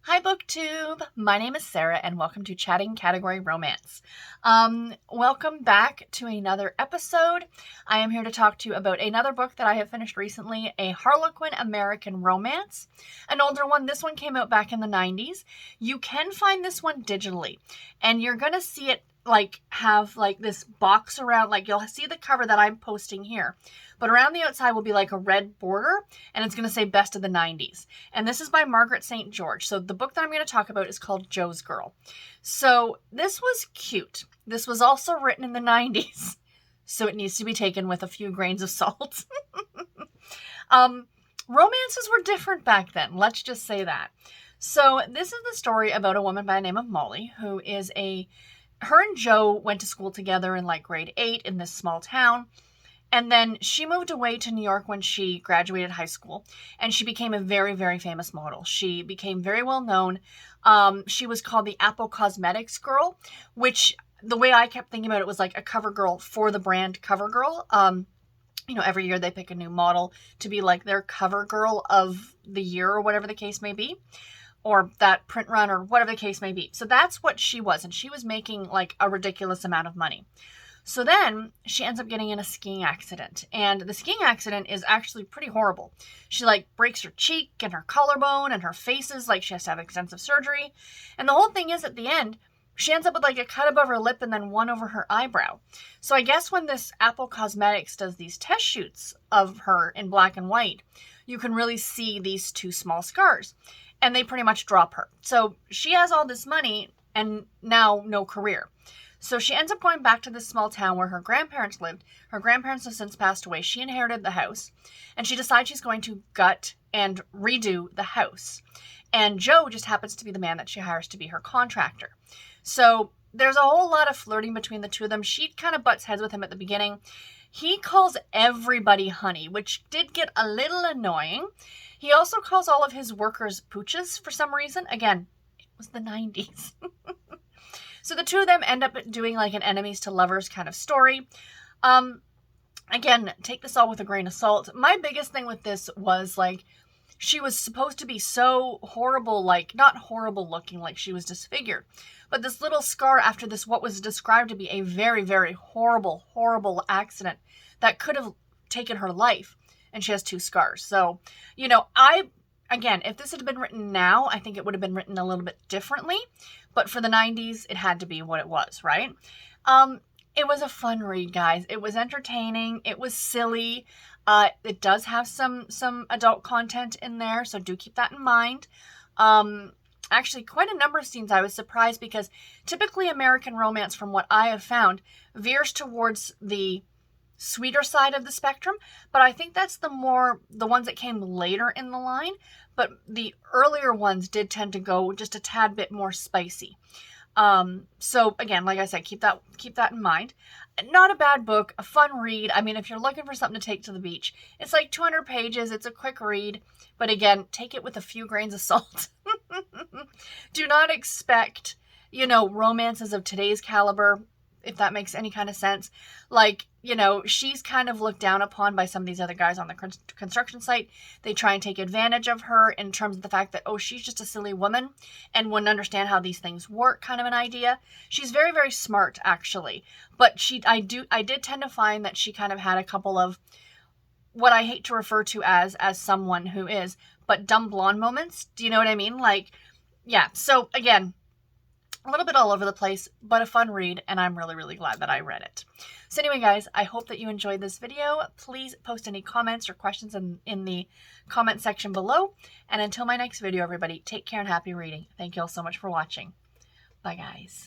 Hi BookTube! My name is Sarah and welcome to Chatting Category Romance. Welcome back to another episode. I am here to talk to you about another book that I have finished recently, a Harlequin American romance. An older one. This one came out back in the 90s. You can find this one digitally and you're going to see it have this box around, you'll see the cover that I'm posting here. But around the outside will be like a red border, and it's going to say Best of the 90s. And this is by Margaret St. George. So the book that I'm going to talk about is called Jo's Girl. So this was cute. This was also written in the 90s. So it needs to be taken with a few grains of salt. Romances were different back then. Let's just say that. So this is the story about a woman by the name of Molly, who is her and Jo went to school together in grade 8 in this small town. And then she moved away to New York when she graduated high school, and she became a very, very famous model. She became very well known. She was called the Apple Cosmetics Girl, which the way I kept thinking about it was like a cover girl for the brand CoverGirl. Every year they pick a new model to be like their cover girl of the year or whatever the case may be, or that print run or whatever the case may be. So that's what she was, and she was making a ridiculous amount of money. So then she ends up getting in a skiing accident, and the skiing accident is actually pretty horrible. She breaks her cheek and her collarbone, and her face is she has to have extensive surgery. And the whole thing is, at the end, she ends up with a cut above her lip and then one over her eyebrow. So I guess when this Apple Cosmetics does these test shoots of her in black and white, you can really see these two small scars, and they pretty much drop her. So she has all this money and now no career. So she ends up going back to this small town where her grandparents lived. Her grandparents have since passed away. She inherited the house, and she decides she's going to gut and redo the house. And Jo just happens to be the man that she hires to be her contractor. So there's a whole lot of flirting between the two of them. She kind of butts heads with him at the beginning. He calls everybody honey, which did get a little annoying. He also calls all of his workers pooches for some reason. Again, it was the 90s. So the two of them end up doing an enemies to lovers kind of story. Again, take this all with a grain of salt. My biggest thing with this was she was supposed to be so horrible, not horrible looking, she was disfigured. But this little scar after this, what was described to be a very, very horrible, horrible accident that could have taken her life. And she has two scars. So, again, if this had been written now, I think it would have been written a little bit differently. But for the 90s, it had to be what it was, right? It was a fun read, guys. It was entertaining. It was silly. It does have some adult content in there, so do keep that in mind. Actually, quite a number of scenes I was surprised because typically American romance, from what I have found, veers towards the sweeter side of the spectrum, but I think that's the ones that came later in the line, but the earlier ones did tend to go just a tad bit more spicy. So again, like I said, keep that in mind. Not a bad book, a fun read. I mean, if you're looking for something to take to the beach, it's 200 pages. It's a quick read, but again, take it with a few grains of salt. Do not expect, romances of today's caliber, if that makes any kind of sense. She's kind of looked down upon by some of these other guys on the construction site. They try and take advantage of her in terms of the fact that, she's just a silly woman and wouldn't understand how these things work, kind of an idea. She's very, very smart, actually. But I did tend to find that she kind of had a couple of what I hate to refer to as someone who is, but dumb blonde moments. Do you know what I mean? Yeah. So again, a little bit all over the place, but a fun read, and I'm really, really glad that I read it. So anyway, guys, I hope that you enjoyed this video. Please post any comments or questions in the comment section below. And until my next video, everybody, take care and happy reading. Thank you all so much for watching. Bye, guys.